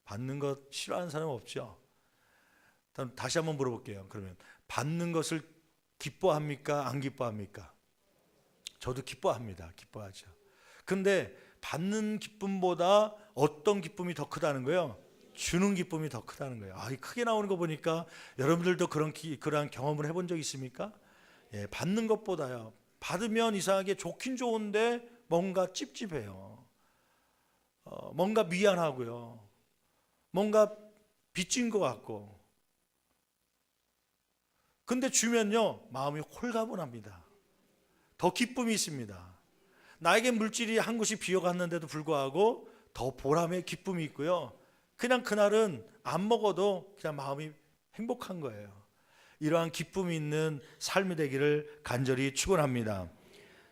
받는 것 싫어하는 사람 없죠? 다시 한번 물어볼게요. 그러면 받는 것을 기뻐합니까? 안 기뻐합니까? 저도 기뻐합니다. 기뻐하죠. 근데 받는 기쁨보다 어떤 기쁨이 더 크다는 거예요? 주는 기쁨이 더 크다는 거예요. 이 크게 나오는 거 보니까 여러분들도 그러한 경험을 해본 적 있습니까? 예, 받는 것보다요. 받으면 이상하게 좋긴 좋은데 뭔가 찝찝해요. 뭔가 미안하고요. 뭔가 빚진 것 같고. 근데 주면요, 마음이 홀가분합니다. 더 기쁨이 있습니다. 나에게 물질이 한 곳이 비어갔는데도 불구하고 더 보람의 기쁨이 있고요. 그냥 그날은 안 먹어도 그냥 마음이 행복한 거예요. 이러한 기쁨이 있는 삶이 되기를 간절히 축원합니다.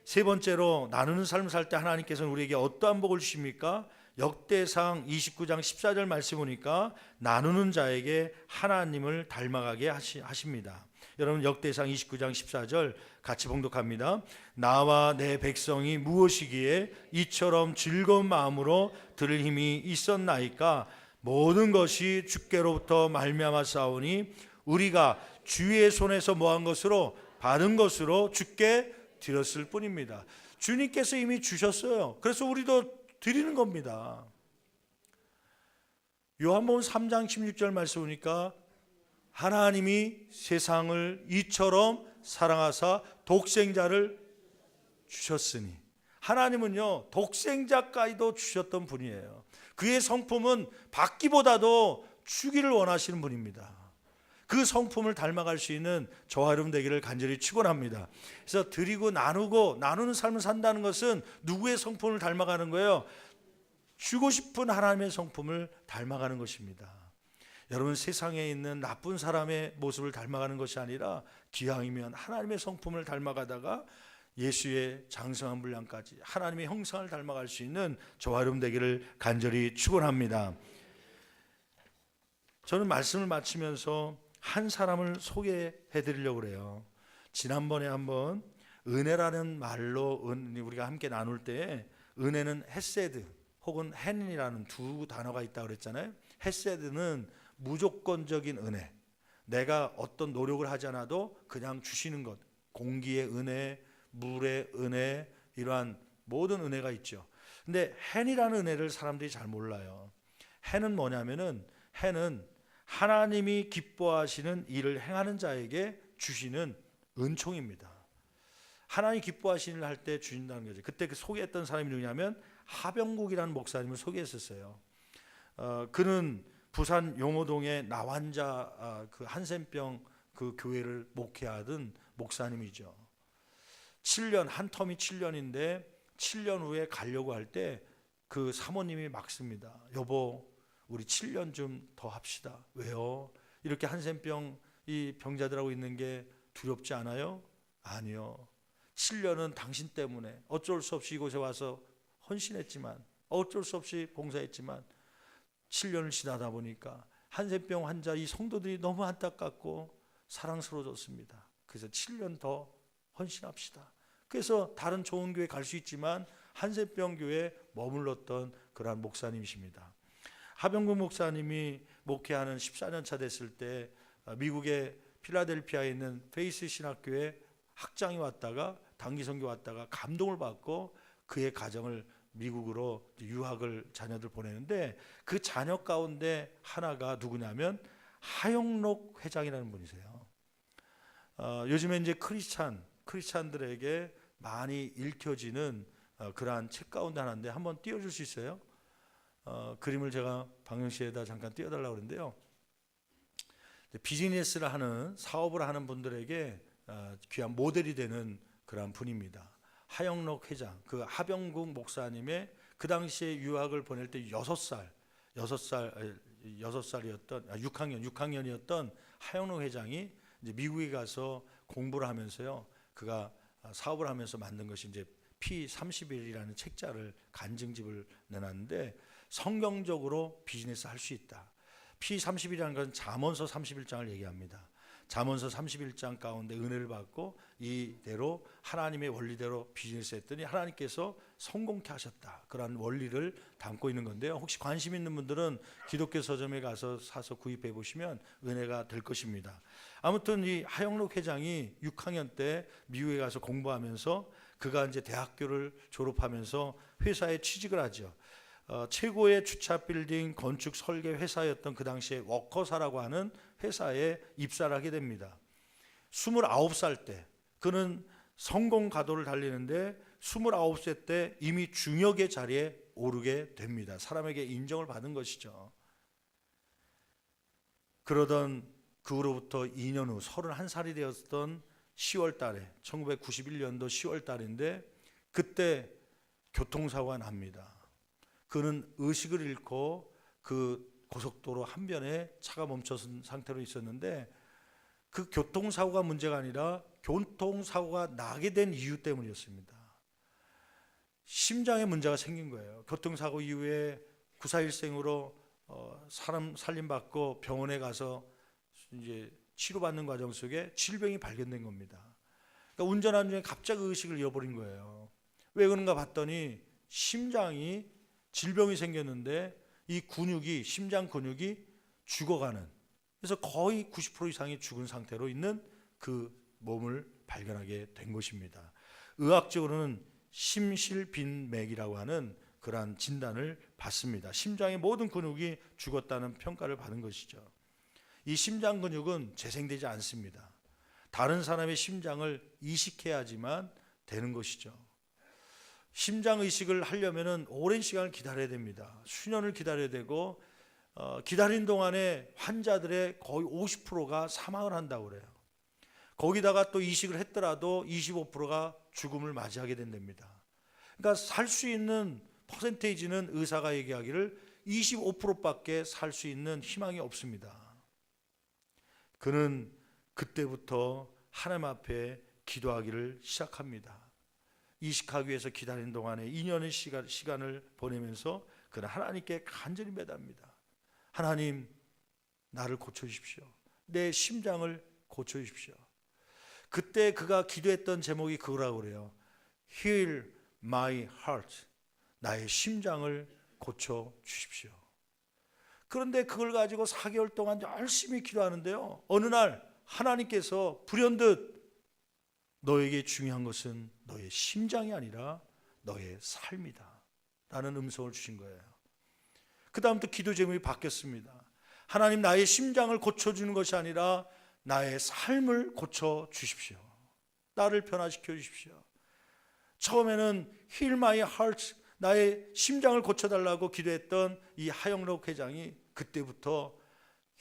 세 번째로 나누는 삶을 살 때 하나님께서는 우리에게 어떠한 복을 주십니까? 역대상 29장 14절 말씀 보니까 나누는 자에게 하나님을 닮아가게 하십니다. 여러분 역대상 29장 14절 같이 봉독합니다. 나와 내 백성이 무엇이기에 이처럼 즐거운 마음으로 들을 힘이 있었나이까? 모든 것이 주께로부터 말미암아 싸우니 우리가 주의 손에서 모한 것으로 받은 것으로 주께 드렸을 뿐입니다. 주님께서 이미 주셨어요. 그래서 우리도 드리는 겁니다. 요한복음 3장 16절 말씀 보니까 하나님이 세상을 이처럼 사랑하사 독생자를 주셨으니, 하나님은요 독생자까지도 주셨던 분이에요. 그의 성품은 받기보다도 주기를 원하시는 분입니다. 그 성품을 닮아갈 수 있는 저와 여러분 되기를 간절히 축원합니다. 그래서 드리고 나누고 나누는 삶을 산다는 것은 누구의 성품을 닮아가는 거예요? 주고 싶은 하나님의 성품을 닮아가는 것입니다. 여러분 세상에 있는 나쁜 사람의 모습을 닮아가는 것이 아니라 기왕이면 하나님의 성품을 닮아가다가 예수의 장성한 분량까지 하나님의 형상을 닮아갈 수 있는 저와 여러분 되기를 간절히 축원합니다. 저는 말씀을 마치면서 한 사람을 소개해 드리려고 그래요. 지난번에 한번 은혜라는 말로 우리가 함께 나눌 때 은혜는 헤세드 혹은 헨이라는 두 단어가 있다고 그랬잖아요. 헤세드는 무조건적인 은혜, 내가 어떤 노력을 하지 않아도 그냥 주시는 것, 공기의 은혜, 물의 은혜, 이러한 모든 은혜가 있죠. 근데 헨이라는 은혜를 사람들이 잘 몰라요. 헨은 뭐냐면은 헨은 하나님이 기뻐하시는 일을 행하는 자에게 주시는 은총입니다. 하나님 기뻐하시는 일을 할 때 주신다는 거죠. 그때 그 소개했던 사람이 누구냐면 하병국이라는 목사님을 소개했었어요. 그는 부산 용호동의 나환자 그 한센병 그 교회를 목회하던 목사님이죠. 7년, 한 텀이 7년인데 7년 후에 가려고 할 때 그 사모님이 막습니다. 여보, 우리 7년 좀 더 합시다. 왜요? 이렇게 한센병 이 병자들하고 있는 게 두렵지 않아요? 아니요. 7년은 당신 때문에 어쩔 수 없이 이곳에 와서 헌신했지만, 어쩔 수 없이 봉사했지만 7년을 지나다 보니까 한센병 환자 이 성도들이 너무 안타깝고 사랑스러워졌습니다. 그래서 7년 더 헌신합시다. 그래서 다른 좋은 교회 갈 수 있지만 한센병 교회에 머물렀던 그러한 목사님이십니다. 하병국 목사님이 목회하는 14년 차 됐을 때 미국의 필라델피아에 있는 페이스 신학교에 학장이 왔다가 단기 선교 왔다가 감동을 받고 그의 가정을 미국으로 유학을 자녀들 보내는데 그 자녀 가운데 하나가 누구냐면 하영록 회장이라는 분이세요. 요즘에 이제 크리스찬들에게 많이 읽혀지는 그러한 책 가운데 하나인데 한번 띄워줄 수 있어요? 그림을 제가 방영시에다 잠깐 띄워달라고 그러는데요. 비즈니스를 하는 사업을 하는 분들에게 귀한 모델이 되는 그러한 분입니다. 하영록 회장, 그 하병국 목사님의 그 당시에 유학을 보낼 때 6학년이었던 하영록 회장이 이제 미국에 가서 공부를 하면서요, 그가 사업을 하면서 만든 것이 이제 P31이라는 책자를 간증집을 내놨는데 성경적으로 비즈니스 할 수 있다. P31이라는 것은 잠언서 31장을 얘기합니다. 잠언서 31장 가운데 은혜를 받고 이대로 하나님의 원리대로 비즈니스 했더니 하나님께서 성공케 하셨다. 그런 원리를 담고 있는 건데요. 혹시 관심 있는 분들은 기독교 서점에 가서 사서 구입해 보시면 은혜가 될 것입니다. 아무튼 이 하영록 회장이 6학년 때 미국에 가서 공부하면서 그가 이제 대학교를 졸업하면서 회사에 취직을 하죠. 최고의 주차 빌딩 건축 설계 회사였던 그 당시에 워커사라고 하는 회사에 입사를 하게 됩니다. 29살 때 그는 성공 가도를 달리는데 29세 때 이미 중역의 자리에 오르게 됩니다. 사람에게 인정을 받은 것이죠. 그러던 그 후로부터 2년 후 31살이 되었던 10월 달에 1991년도 10월 달인데 그때 교통사고가 납니다. 그는 의식을 잃고 그 고속도로 한변에 차가 멈춰선 상태로 있었는데 그 교통사고가 문제가 아니라 교통사고가 나게 된 이유 때문이었습니다. 심장에 문제가 생긴 거예요. 교통사고 이후에 구사일생으로 사람 살림받고 병원에 가서 이제 치료받는 과정 속에 질병이 발견된 겁니다. 그러니까 운전하는 중에 갑자기 의식을 잃어버린 거예요. 왜 그런가 봤더니 심장이 질병이 생겼는데 이 근육이 심장 근육이 죽어가는, 그래서 거의 90% 이상이 죽은 상태로 있는 그 몸을 발견하게 된 것입니다. 의학적으로는 심실빈맥이라고 하는 그러한 진단을 받습니다. 심장의 모든 근육이 죽었다는 평가를 받은 것이죠. 이 심장 근육은 재생되지 않습니다. 다른 사람의 심장을 이식해야지만 되는 것이죠. 심장 이식을 하려면 오랜 시간을 기다려야 됩니다. 수년을 기다려야 되고 기다린 동안에 환자들의 거의 50%가 사망을 한다고 그래요. 거기다가 또 이식을 했더라도 25%가 죽음을 맞이하게 된답니다. 그러니까 살 수 있는 퍼센테이지는 의사가 얘기하기를 25%밖에 살 수 있는 희망이 없습니다. 그는 그때부터 하나님 앞에 기도하기를 시작합니다. 이식하기 위해서 기다리는 동안에 2년의 시간을 보내면서 그는 하나님께 간절히 매답니다. 하나님, 나를 고쳐주십시오. 내 심장을 고쳐주십시오. 그때 그가 기도했던 제목이 그거라고 그래요. Heal my heart. 나의 심장을 고쳐주십시오. 그런데 그걸 가지고 4개월 동안 열심히 기도하는데요, 어느 날 하나님께서 불현듯 너에게 중요한 것은 너의 심장이 아니라 너의 삶이다 라는 음성을 주신 거예요. 그 다음부터 기도 제목이 바뀌었습니다. 하나님, 나의 심장을 고쳐주는 것이 아니라 나의 삶을 고쳐주십시오. 나를 변화시켜 주십시오. 처음에는 Heal my heart, 나의 심장을 고쳐달라고 기도했던 이 하영록 회장이 그때부터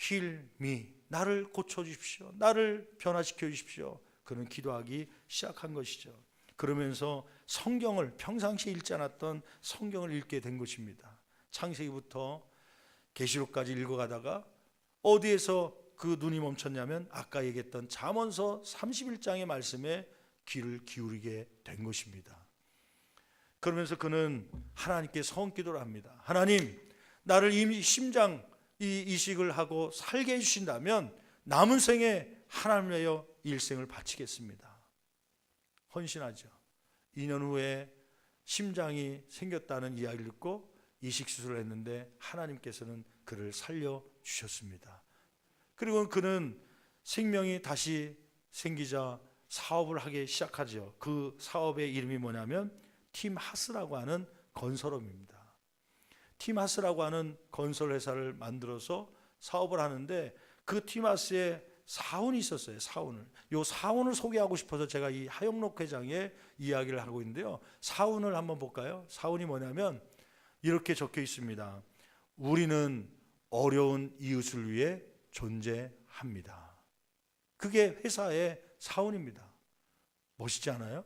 Heal me, 나를 고쳐주십시오. 나를 변화시켜 주십시오. 그는 기도하기 시작한 것이죠. 그러면서 성경을 평상시에 읽지 않았던 성경을 읽게 된 것입니다. 창세기부터 계시록까지 읽어가다가 어디에서 그 눈이 멈췄냐면 아까 얘기했던 잠언서 31장의 말씀에 귀를 기울이게 된 것입니다. 그러면서 그는 하나님께 성기도를 합니다. 하나님, 나를 이 심장 이식을 하고 살게 해주신다면 남은 생에 하나님을 위하여 일생을 바치겠습니다. 헌신하죠. 2년 후에 심장이 생겼다는 이야기를 듣고 이식 수술을 했는데 하나님께서는 그를 살려주셨습니다. 그리고 그는 생명이 다시 생기자 사업을 하기 시작하죠. 그 사업의 이름이 뭐냐면 팀하스라고 하는 건설업입니다. 팀하스라고 하는 건설 회사를 만들어서 사업을 하는데 그 팀하스에 사원이 있었어요. 이 사원을 소개하고 싶어서 제가 이 하영록 회장의 이야기를 하고 있는데요, 사원을 한번 볼까요? 사원이 뭐냐면 이렇게 적혀 있습니다. 우리는 어려운 이웃을 위해 존재합니다. 그게 회사의 사원입니다. 멋있지 않아요?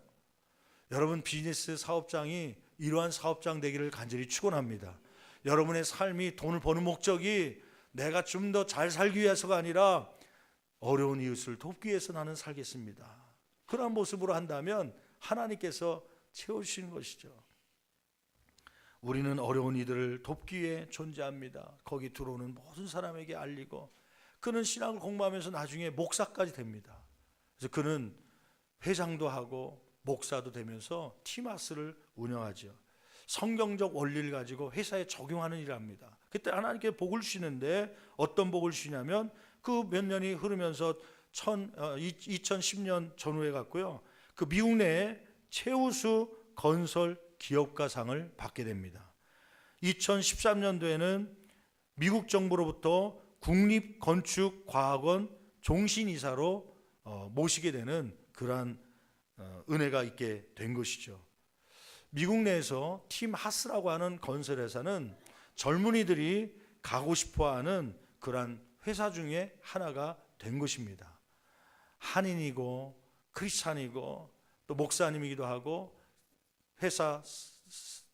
여러분, 비즈니스 사업장이 이러한 사업장 되기를 간절히 축원합니다. 여러분의 삶이 돈을 버는 목적이 내가 좀 더 잘 살기 위해서가 아니라 어려운 이웃을 돕기 위해서 나는 살겠습니다. 그런 모습으로 한다면 하나님께서 채워주시는 것이죠. 우리는 어려운 이들을 돕기 위해 존재합니다. 거기 들어오는 모든 사람에게 알리고, 그는 신학을 공부하면서 나중에 목사까지 됩니다. 그래서 그는 회장도 하고 목사도 되면서 팀하스를 운영하죠. 성경적 원리를 가지고 회사에 적용하는 일을 합니다. 그때 하나님께 복을 주시는데 어떤 복을 주시냐면 그 몇 년이 흐르면서 2010년 전후에 갔고요, 그 미국 내에 최우수 건설 기업가상을 받게 됩니다. 2013년도에는 미국 정부로부터 국립건축과학원 종신이사로 모시게 되는 그러한 은혜가 있게 된 것이죠. 미국 내에서 팀 하스라고 하는 건설회사는 젊은이들이 가고 싶어하는 그러한 회사 중에 하나가 된 것입니다. 한인이고 크리스찬이고 또 목사님이기도 하고 회사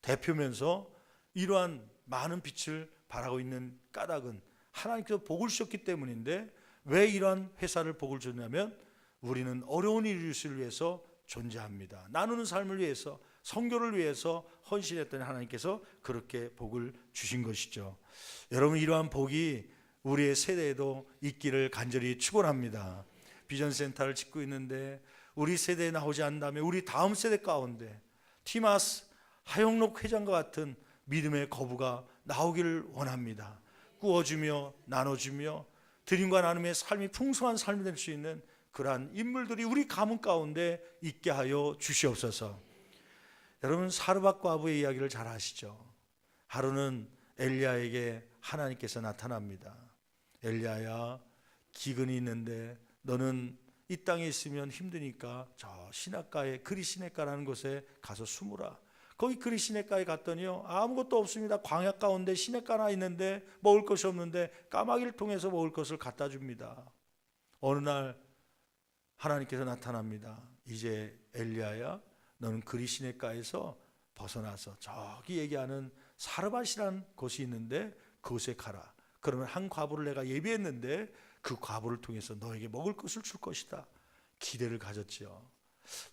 대표면서 이러한 많은 빛을 발하고 있는 까닭은 하나님께서 복을 주셨기 때문인데, 왜 이러한 회사를 복을 줬냐면 우리는 어려운 일을 위해서 존재합니다. 나누는 삶을 위해서, 선교를 위해서 헌신했던 하나님께서 그렇게 복을 주신 것이죠. 여러분, 이러한 복이 우리의 세대에도 있기를 간절히 축원합니다. 비전센터를 짓고 있는데 우리 세대에 나오지 않는다면 우리 다음 세대 가운데 티마스 하영록 회장과 같은 믿음의 거부가 나오기를 원합니다. 꾸어주며 나눠주며 드림과 나눔의 삶이 풍성한 삶이 될 수 있는 그러한 인물들이 우리 가문 가운데 있게 하여 주시옵소서. 여러분, 사르밧 과부의 이야기를 잘 아시죠? 하루는 엘리야에게 하나님께서 나타납니다. 엘리야야, 기근이 있는데 너는 이 땅에 있으면 힘드니까 저 시냇가에, 그리 시냇가라는 곳에 가서 숨으라. 거기 그리 시냇가에 갔더니요, 아무것도 없습니다. 광야 가운데 시냇가 하나 있는데 먹을 것이 없는데 까마귀를 통해서 먹을 것을 갖다 줍니다. 어느 날 하나님께서 나타납니다. 이제 엘리야야, 너는 그리 시냇가에서 벗어나서 저기 얘기하는 사르밧이라는 곳이 있는데 그곳에 가라. 그러면 한 과부를 내가 예비했는데 그 과부를 통해서 너에게 먹을 것을 줄 것이다. 기대를 가졌지요.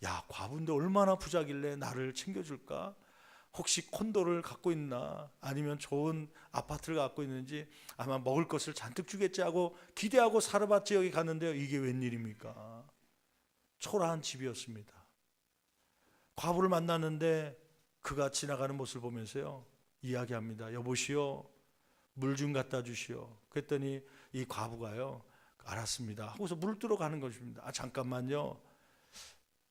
야, 과부인데 얼마나 부자길래 나를 챙겨줄까? 혹시 콘도를 갖고 있나? 아니면 좋은 아파트를 갖고 있는지 아마 먹을 것을 잔뜩 주겠지 하고 기대하고 사르밧 지역에 갔는데요, 이게 웬일입니까? 초라한 집이었습니다. 과부를 만났는데 그가 지나가는 모습을 보면서요, 이야기합니다. 여보시오, 물 좀 갖다 주시오. 그랬더니 이 과부가요, 알았습니다 하고서 물을 뜨러 가는 것입니다. 아, 잠깐만요,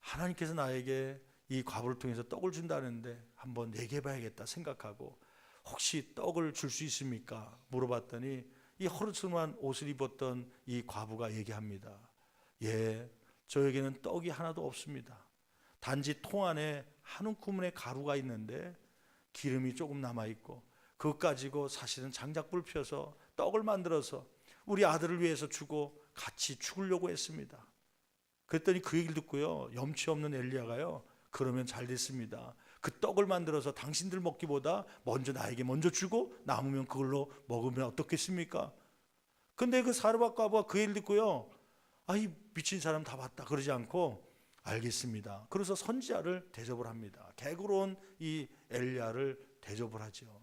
하나님께서 나에게 이 과부를 통해서 떡을 준다는데 한번 얘기해 봐야겠다 생각하고, 혹시 떡을 줄 수 있습니까? 물어봤더니 이 허르츠름한 옷을 입었던 이 과부가 얘기합니다. 예, 저에게는 떡이 하나도 없습니다. 단지 통 안에 한 움큼의 가루가 있는데 기름이 조금 남아있고 그것 가지고 사실은 장작불 펴서 떡을 만들어서 우리 아들을 위해서 주고 같이 죽으려고 했습니다. 그랬더니 그 얘기를 듣고요, 염치 없는 엘리야가요, 그러면 잘 됐습니다. 그 떡을 만들어서 당신들 먹기보다 먼저 나에게 먼저 주고 남으면 그걸로 먹으면 어떻겠습니까? 근데 그 사르밧 과부가 그 얘기를 듣고요, 아, 이 미친 사람 다 봤다 그러지 않고 알겠습니다. 그래서 선지자를 대접을 합니다. 개그로운 이 엘리야를 대접을 하죠.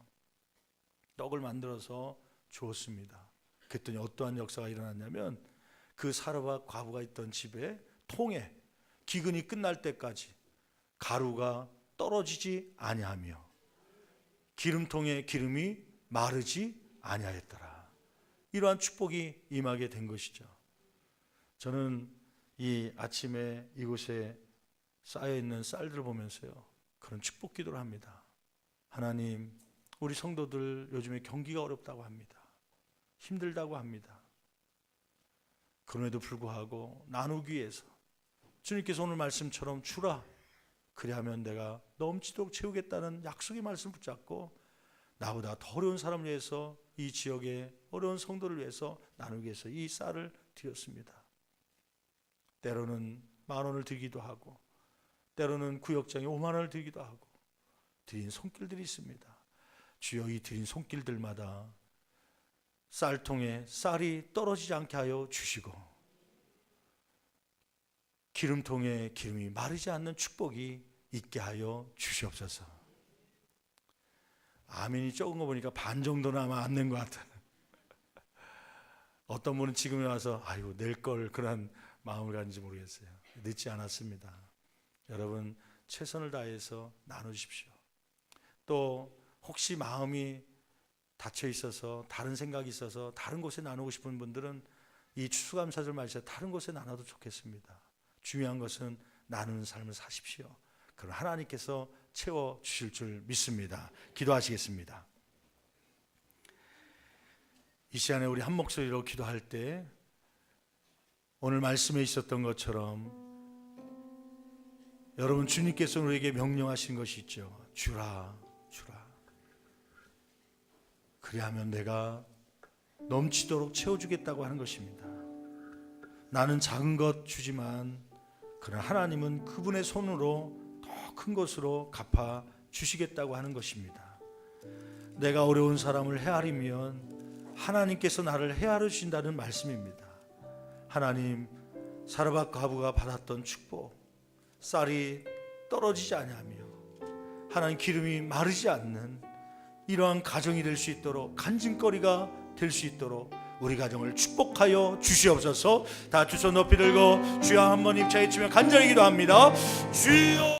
떡을 만들어서 주었습니다. 그랬더니 어떠한 역사가 일어났냐면 그 사르밧 과부가 있던 집에 통에 기근이 끝날 때까지 가루가 떨어지지 아니하며 기름통에 기름이 마르지 아니하였더라. 이러한 축복이 임하게 된 것이죠. 저는 이 아침에 이곳에 쌓여있는 쌀들을 보면서요, 그런 축복 기도를 합니다. 하나님, 우리 성도들 요즘에 경기가 어렵다고 합니다. 힘들다고 합니다. 그럼에도 불구하고 나누기 위해서 주님께서 오늘 말씀처럼 주라, 그리하면 내가 넘치도록 채우겠다는 약속의 말씀을 붙잡고 나보다 더 어려운 사람을 위해서, 이 지역의 어려운 성도를 위해서 나누기 위해서 이 쌀을 드렸습니다. 때로는 10,000원을 드리기도 하고 때로는 구역장에 50,000원을 드리기도 하고 드린 손길들이 있습니다. 주여, 이 드린 손길들마다 쌀통에 쌀이 떨어지지 않게 하여 주시고 기름통에 기름이 마르지 않는 축복이 있게 하여 주시옵소서. 아멘이 적은 거 보니까 반 정도는 아마 안 낸 것 같아요. 어떤 분은 지금에 와서 아이고 낼 걸 그런 마음을 가진지 모르겠어요. 늦지 않았습니다. 여러분, 최선을 다해서 나누십시오. 또 혹시 마음이 닫혀 있어서 다른 생각이 있어서 다른 곳에 나누고 싶은 분들은 이 추수감사절 말씀 다른 곳에 나눠도 좋겠습니다. 중요한 것은 나누는 삶을 사십시오. 그런 하나님께서 채워 주실 줄 믿습니다. 기도하시겠습니다. 이 시간에 우리 한 목소리로 기도할 때 오늘 말씀에 있었던 것처럼 여러분, 주님께서 우리에게 명령하신 것이 있죠. 주라, 주라. 그리하면 내가 넘치도록 채워주겠다고 하는 것입니다. 나는 작은 것 주지만 그러나 하나님은 그분의 손으로 더 큰 것으로 갚아 주시겠다고 하는 것입니다. 내가 어려운 사람을 헤아리면 하나님께서 나를 헤아려 주신다는 말씀입니다. 하나님, 사르밧 과부가 받았던 축복, 쌀이 떨어지지 아니하며 하나님 기름이 마르지 않는 이러한 가정이 될 수 있도록, 간증거리가 될 수 있도록 우리 가정을 축복하여 주시옵소서. 다 두 손 높이 들고 주여 한번 힘차게 치며 간절히 기도합니다. 주여.